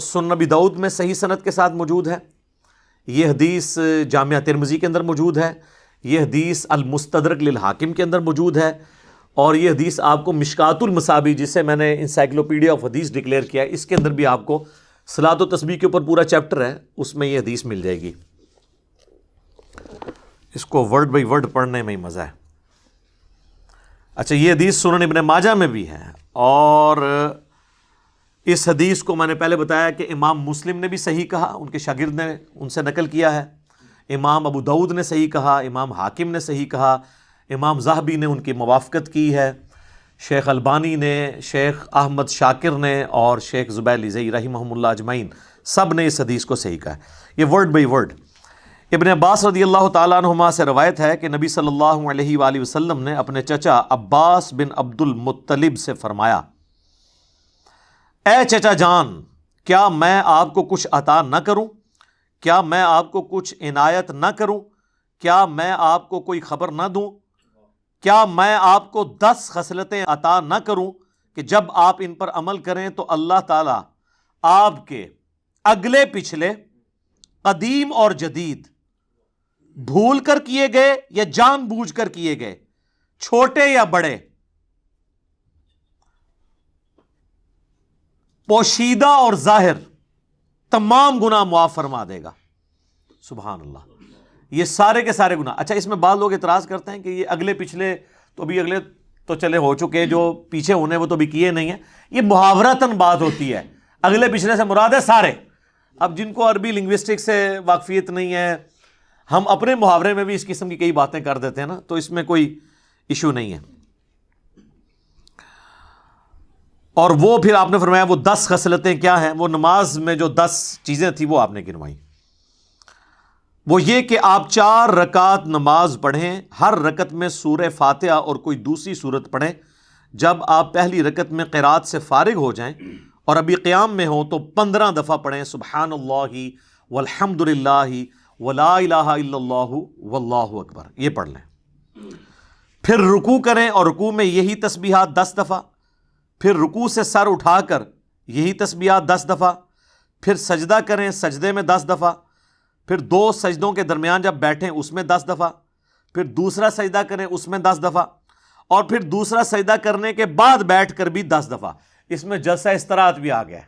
سنن نبی داؤد میں صحیح سند کے ساتھ موجود ہے، یہ حدیث جامعہ ترمذی کے اندر موجود ہے، یہ حدیث المستدرک للحاکم کے اندر موجود ہے، اور یہ حدیث آپ کو مشکات المصابیح، جسے میں نے انسائکلوپیڈیا آف حدیث ڈکلیئر کیا ہے، اس کے اندر بھی آپ کو صلاۃ و تسبیح کے اوپر پورا چیپٹر ہے، اس میں یہ حدیث مل جائے گی۔ اس کو ورڈ بائی ورڈ پڑھنے میں ہی مزہ ہے۔ اچھا، یہ حدیث سنن ابن ماجہ میں بھی ہے، اور اس حدیث کو میں نے پہلے بتایا کہ امام مسلم نے بھی صحیح کہا، ان کے شاگرد نے ان سے نقل کیا ہے، امام ابو داؤد نے صحیح کہا، امام حاکم نے صحیح کہا، امام ذہبی نے ان کی موافقت کی ہے، شیخ البانی نے، شیخ احمد شاکر نے، اور شیخ زبیر لزئی رحمہم اللہ اجمعین، سب نے اس حدیث کو صحیح کہا ہے۔ یہ ورڈ بائی ورڈ۔ ابن عباس رضی اللہ تعالیٰ عنہما سے روایت ہے کہ نبی صلی اللہ علیہ وآلہ وسلم نے اپنے چچا عباس بن عبد المطلب سے فرمایا، اے چچا جان، کیا میں آپ کو کچھ عطا نہ کروں؟ کیا میں آپ کو کچھ عنایت نہ کروں؟ کیا میں آپ کو کوئی خبر نہ دوں؟ کیا میں آپ کو 10 خصلتیں عطا نہ کروں کہ جب آپ ان پر عمل کریں تو اللہ تعالیٰ آپ کے اگلے پچھلے، قدیم اور جدید، بھول کر کیے گئے یا جان بوجھ کر کیے گئے، چھوٹے یا بڑے، پوشیدہ اور ظاہر، تمام گناہ معاف فرما دے گا۔ سبحان اللہ، یہ سارے کے سارے گناہ۔ اچھا، اس میں بعض لوگ اعتراض کرتے ہیں کہ یہ اگلے پچھلے تو بھی اگلے تو چلے ہو چکے، جو پیچھے ہونے وہ تو بھی کیے نہیں ہیں۔ یہ محاورتاً بات ہوتی ہے، اگلے پچھلے سے مراد ہے سارے۔ اب جن کو عربی لنگوسٹک سے واقفیت نہیں ہے، ہم اپنے محاورے میں بھی اس قسم کی کئی باتیں کر دیتے ہیں نا، تو اس میں کوئی ایشو نہیں ہے۔ اور وہ پھر آپ نے فرمایا وہ 10 خصلتیں کیا ہیں؟ وہ نماز میں جو 10 چیزیں تھیں وہ آپ نے گنوائی۔ وہ یہ کہ آپ 4 رکعت نماز پڑھیں، ہر رکعت میں سورہ فاتحہ اور کوئی دوسری سورت پڑھیں۔ جب آپ پہلی رکعت میں قرات سے فارغ ہو جائیں اور ابھی قیام میں ہوں تو 15 دفعہ پڑھیں سبحان اللہ والحمد للہ ولا الہ الا اللہ واللہ اکبر، یہ پڑھ لیں۔ پھر رکوع کریں اور رکوع میں یہی تسبیحات 10 دفعہ، پھر رکوع سے سر اٹھا کر یہی تسبیحات 10 دفعہ، پھر سجدہ کریں، سجدے میں 10 دفعہ، پھر 2 سجدوں کے درمیان جب بیٹھیں اس میں 10 دفعہ، پھر دوسرا سجدہ کریں اس میں 10 دفعہ، اور پھر دوسرا سجدہ کرنے کے بعد بیٹھ کر بھی 10 دفعہ۔ اس میں جلسہ استراحت بھی آ گیا ہے،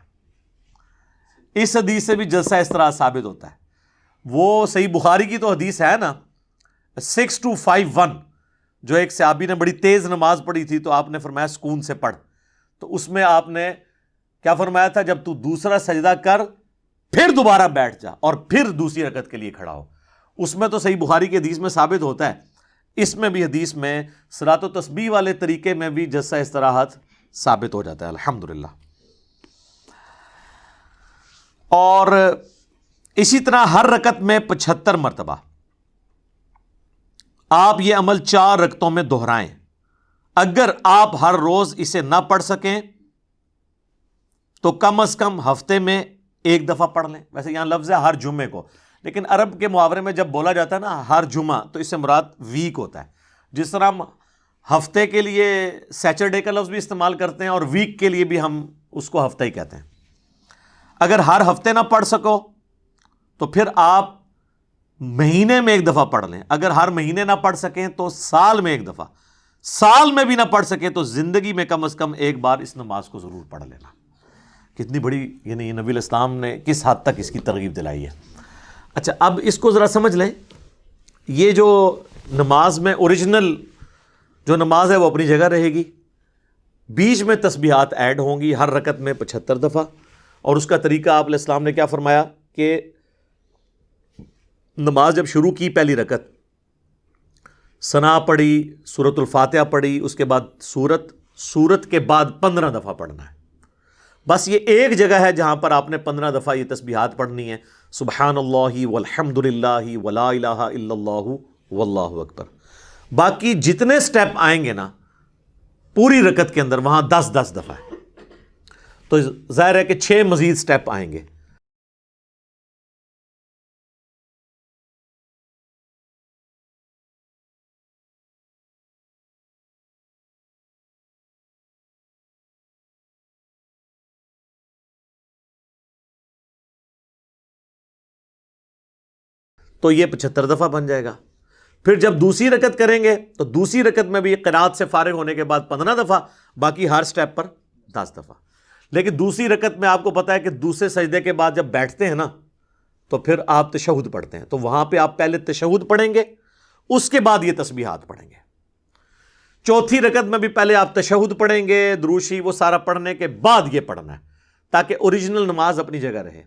اس حدیث سے بھی جلسہ استراحت ثابت ہوتا ہے۔ وہ صحیح بخاری کی تو حدیث ہے نا 6251، جو ایک صحابی نے بڑی تیز نماز پڑھی تھی تو آپ نے فرمایا سکون سے پڑھ، تو اس میں آپ نے کیا فرمایا تھا؟ جب تو دوسرا سجدہ کر پھر دوبارہ بیٹھ جا اور پھر دوسری رکعت کے لیے کھڑا ہو۔ اس میں تو صحیح بخاری کی حدیث میں ثابت ہوتا ہے، اس میں بھی حدیث میں صلاۃ و تسبیح والے طریقے میں بھی جلسہ استراحت ثابت ہو جاتا ہے الحمدللہ۔ اور اسی طرح ہر رکعت میں 75 مرتبہ آپ یہ عمل 4 رکعتوں میں دہرائیں۔ اگر آپ ہر روز اسے نہ پڑھ سکیں تو کم از کم ہفتے میں 1 دفعہ پڑھ لیں۔ ویسے یہاں لفظ ہے ہر جمعے کو، لیکن عرب کے محاورے میں جب بولا جاتا ہے نا ہر جمعہ، تو اس سے مراد ویک ہوتا ہے۔ جس طرح ہم ہفتے کے لیے سیچرڈے کا لفظ بھی استعمال کرتے ہیں اور ویک کے لیے بھی ہم اس کو ہفتہ ہی کہتے ہیں۔ اگر ہر ہفتے نہ پڑھ سکو تو پھر آپ مہینے میں 1 دفعہ پڑھ لیں۔ اگر ہر مہینے نہ پڑھ سکیں تو سال میں 1 دفعہ، سال میں بھی نہ پڑھ سکیں تو زندگی میں کم از کم 1 بار اس نماز کو ضرور پڑھ لینا۔ کتنی بڑی، یعنی نبی الاسلام نے کس حد تک اس کی ترغیب دلائی ہے۔ اچھا، اب اس کو ذرا سمجھ لیں، یہ جو نماز میں اوریجنل جو نماز ہے وہ اپنی جگہ رہے گی، بیچ میں تسبیحات ایڈ ہوں گی ہر رکعت میں 75 دفعہ، اور اس کا طریقہ آپ علیہ السلام نے کیا فرمایا کہ نماز جب شروع کی پہلی رکعت ثنا پڑھی، سورۃ الفاتحہ پڑھی، اس کے بعد سورت کے بعد 15 دفعہ پڑھنا ہے۔ بس یہ ایک جگہ ہے جہاں پر آپ نے 15 دفعہ یہ تسبیحات پڑھنی ہے، سبحان اللہ والحمد للہ ولا الہ الا اللہ واللہ اکبر۔ باقی جتنے سٹیپ آئیں گے نا پوری رکعت کے اندر، وہاں 10 دفعہ ہے، تو ظاہر ہے کہ 6 مزید سٹیپ آئیں گے۔ تو یہ 75 دفعہ بن جائے گا. پھر جب دوسری رکعت کریں گے تو دوسری رکعت میں بھی قرات سے فارغ ہونے کے بعد 15 دفعہ، باقی ہر سٹیپ پر 10 دفعہ. لیکن دوسری رکعت میں آپ کو پتا ہے کہ دوسرے سجدے کے بعد جب بیٹھتے ہیں نا تو پھر آپ تشہد پڑھتے ہیں، تو وہاں پہ آپ پہلے تشہد پڑھیں گے، اس کے بعد یہ تسبیحات پڑھیں گے. چوتھی رکعت میں بھی پہلے آپ تشہد پڑھیں گے، درود شریف وہ سارا پڑھنے کے بعد یہ پڑھنا ہے تاکہ اوریجنل نماز اپنی جگہ رہے.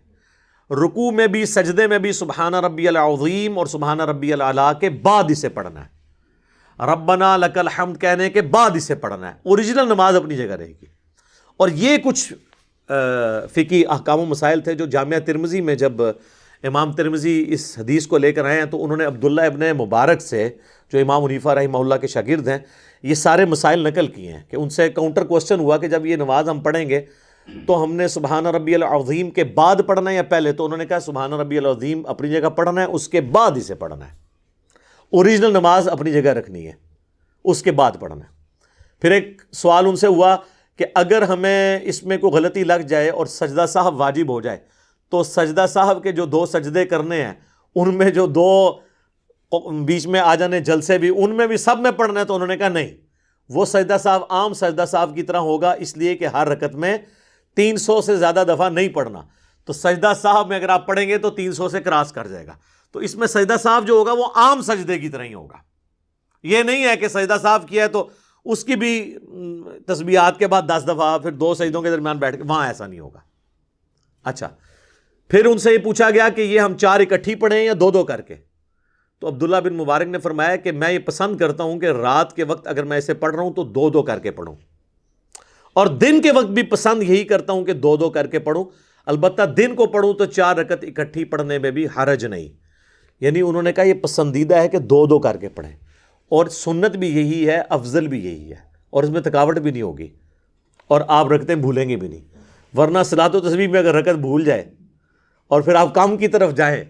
رکوع میں بھی سجدے میں بھی سبحان ربی العظیم اور سبحان ربی الاعلیٰ کے بعد اسے پڑھنا ہے. ربنا لک الحمد کہنے کے بعد اسے پڑھنا ہے. اوریجنل نماز اپنی جگہ رہے گی. اور یہ کچھ فقہی احکام و مسائل تھے جو جامعہ ترمذی میں جب امام ترمذی اس حدیث کو لے کر آئے ہیں تو انہوں نے عبداللہ ابن مبارک سے، جو امام حنیفہ رحمہ اللہ کے شاگرد ہیں، یہ سارے مسائل نقل کیے ہیں کہ ان سے کاؤنٹر کوسچن ہوا کہ جب یہ نماز ہم پڑھیں گے تو ہم نے سبحان ربی العظیم کے بعد پڑھنا ہے یا پہلے؟ تو انہوں نے کہا سبحان ربی العظیم اپنی جگہ پڑھنا ہے، اس کے بعد اسے پڑھنا ہے. اوریجنل نماز اپنی جگہ رکھنی ہے، اس کے بعد پڑھنا ہے. پھر ایک سوال ان سے ہوا کہ اگر ہمیں اس میں کوئی غلطی لگ جائے اور سجدہ صاحب واجب ہو جائے تو سجدہ صاحب کے جو 2 سجدے کرنے ہیں ان میں جو 2 بیچ میں آ جانے جلسے بھی، ان میں بھی سب میں پڑھنا ہے. تو انہوں نے کہا نہیں، وہ سجدہ صاحب عام سجدہ صاحب کی طرح ہوگا، اس لیے کہ ہر رکعت میں 300 سے زیادہ دفعہ نہیں پڑھنا. تو سجدہ صاحب میں اگر آپ پڑھیں گے تو 300 سے کراس کر جائے گا. تو اس میں سجدہ صاحب جو ہوگا وہ عام سجدے کی طرح ہی ہوگا. یہ نہیں ہے کہ سجدہ صاحب کیا ہے تو اس کی بھی تسبیحات کے بعد 10 دفعہ پھر 2 سجدوں کے درمیان بیٹھ کے، وہاں ایسا نہیں ہوگا. اچھا، پھر ان سے یہ پوچھا گیا کہ یہ ہم 4 اکٹھی پڑھیں یا 2 کر کے؟ تو عبداللہ بن مبارک نے فرمایا کہ میں یہ پسند کرتا ہوں کہ رات کے وقت اگر میں اسے پڑھ رہا ہوں تو 2 کر کے پڑھوں، اور دن کے وقت بھی پسند یہی کرتا ہوں کہ 2 کر کے پڑھوں. البتہ دن کو پڑھوں تو 4 رکعت اکٹھی پڑھنے میں بھی حرج نہیں. یعنی انہوں نے کہا یہ پسندیدہ ہے کہ 2 کر کے پڑھیں، اور سنت بھی یہی ہے، افضل بھی یہی ہے، اور اس میں تھکاوٹ بھی نہیں ہوگی اور آپ رکعتیں بھولیں گے بھی نہیں. ورنہ صلاۃ و تسبیح میں اگر رکعت بھول جائے اور پھر آپ کام کی طرف جائیں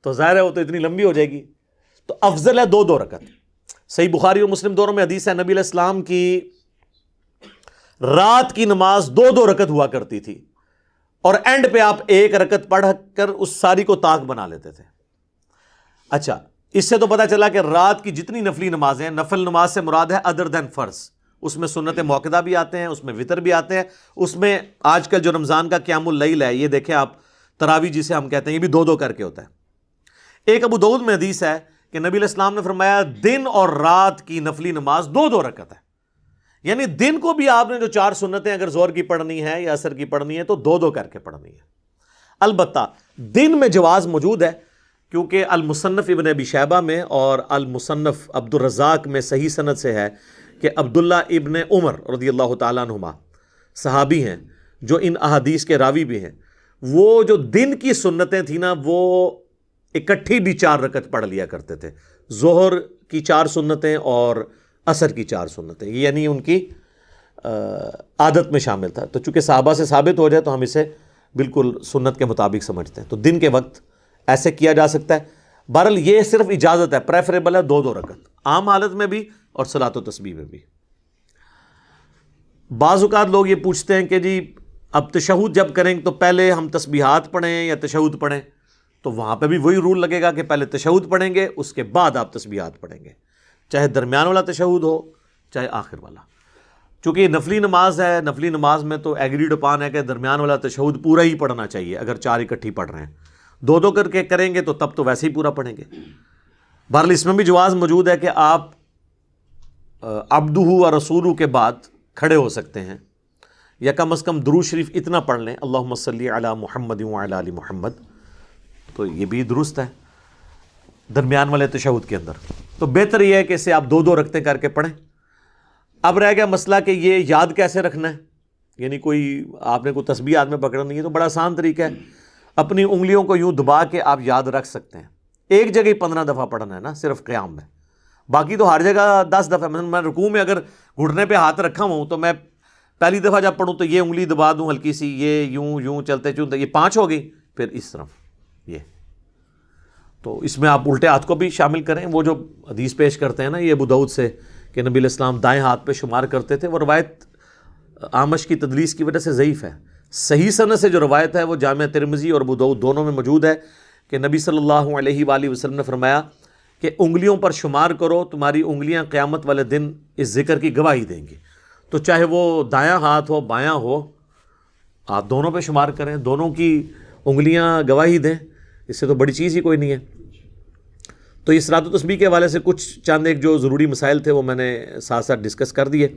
تو ظاہر ہے وہ تو اتنی لمبی ہو جائے گی. تو افضل ہے 2 رکعت. صحیح بخاری اور مسلم دونوں میں حدیث ہے، نبی علیہ السلام کی رات کی نماز 2 رکعت ہوا کرتی تھی، اور اینڈ پہ آپ 1 رکعت پڑھ کر اس ساری کو طاق بنا لیتے تھے. اچھا، اس سے تو پتہ چلا کہ رات کی جتنی نفلی نمازیں، نفل نماز سے مراد ہے ادر دین فرض، اس میں سنت موقدہ بھی آتے ہیں، اس میں وطر بھی آتے ہیں، اس میں آج کل جو رمضان کا قیام اللیل ہے یہ دیکھیں آپ، تراویح جسے ہم کہتے ہیں، یہ بھی 2 کر کے ہوتا ہے. ایک ابو داؤد میں حدیث ہے کہ نبی علیہ السلام نے فرمایا دن اور رات کی نفلی نماز 2 رکعت ہے. یعنی دن کو بھی آپ نے جو 4 سنتیں اگر زور کی پڑھنی ہے یا عصر کی پڑھنی ہے تو 2 کر کے پڑھنی ہے. البتہ دن میں جواز موجود ہے، کیونکہ المصنف ابن ابی شیبہ میں اور المصنف عبد الرزاق میں صحیح سند سے ہے کہ عبداللہ ابن عمر رضی اللہ تعالیٰ عنہما صحابی ہیں جو ان احادیث کے راوی بھی ہیں، وہ جو دن کی سنتیں تھیں نا وہ اکٹھی بھی 4 رکعت پڑھ لیا کرتے تھے. ظہر کی 4 سنتیں اور عصر کی 4 سنتیں، یعنی ان کی عادت میں شامل تھا. تو چونکہ صحابہ سے ثابت ہو جائے تو ہم اسے بالکل سنت کے مطابق سمجھتے ہیں. تو دن کے وقت ایسے کیا جا سکتا ہے. بہرحال یہ صرف اجازت ہے، پریفریبل ہے 2 رکعت عام حالت میں بھی اور صلاۃ و تسبیح میں بھی. بعض اوقات لوگ یہ پوچھتے ہیں کہ جی اب تشہد جب کریں تو پہلے ہم تسبیحات پڑھیں یا تشہد پڑھیں؟ تو وہاں پہ بھی وہی رول لگے گا کہ پہلے تشہد پڑھیں گے، اس کے بعد آپ تسبیحات پڑھیں گے، چاہے درمیان والا تشہد ہو چاہے آخر والا. چونکہ یہ نفلی نماز ہے، نفلی نماز میں تو ایگریڈ اپان ہے کہ درمیان والا تشہد پورا ہی پڑھنا چاہیے. اگر 4 اکٹھی پڑھ رہے ہیں 2 کر کے کریں گے تو تب تو ویسے ہی پورا پڑھیں گے. بہرحال اس میں بھی جواز موجود ہے کہ آپ عبدہ و رسولہ کے بعد کھڑے ہو سکتے ہیں، یا کم از کم درود شریف اتنا پڑھ لیں، اللہم صلی علی محمد وعلی آل محمد، تو یہ بھی درست ہے درمیان والے تشہد کے اندر. تو بہتر یہ ہے کہ اسے آپ 2 رکعتیں کر کے پڑھیں. اب رہ گیا مسئلہ کہ یہ یاد کیسے رکھنا ہے. یعنی کوئی آپ نے کوئی تسبیح ہاتھ میں پکڑنی ہے تو بڑا آسان طریقہ ہے، اپنی انگلیوں کو یوں دبا کے آپ یاد رکھ سکتے ہیں. ایک جگہ ہی 15 دفعہ پڑھنا ہے نا صرف قیام میں، باقی تو ہر جگہ 10 دفعہ. میں رکوع میں اگر گھٹنے پہ ہاتھ رکھا ہوں تو میں پہلی دفعہ جب پڑھوں تو یہ انگلی دبا دوں ہلکی سی، یہ یوں چلتے چلتے یہ 5 ہو گئی، پھر اس طرف یہ. تو اس میں آپ الٹے ہاتھ کو بھی شامل کریں. وہ جو حدیث پیش کرتے ہیں نا یہ ابو داؤد سے کہ نبی علیہ السلام دائیں ہاتھ پہ شمار کرتے تھے، وہ روایت اعمش کی تدلیس کی وجہ سے ضعیف ہے. صحیح سند سے جو روایت ہے وہ جامعہ ترمذی اور ابو داؤد دونوں میں موجود ہے کہ نبی صلی اللہ علیہ وآلہ وسلم نے فرمایا کہ انگلیوں پر شمار کرو، تمہاری انگلیاں قیامت والے دن اس ذکر کی گواہی دیں گی. تو چاہے وہ دایاں ہاتھ ہو بایاں ہو، آپ دونوں پہ شمار کریں، دونوں کی انگلیاں گواہی دیں، اس سے تو بڑی چیز ہی کوئی نہیں ہے. تو یہ صلاۃ و تسبیح کے حوالے سے کچھ چند ایک جو ضروری مسائل تھے وہ میں نے ساتھ ساتھ ڈسکس کر دیے.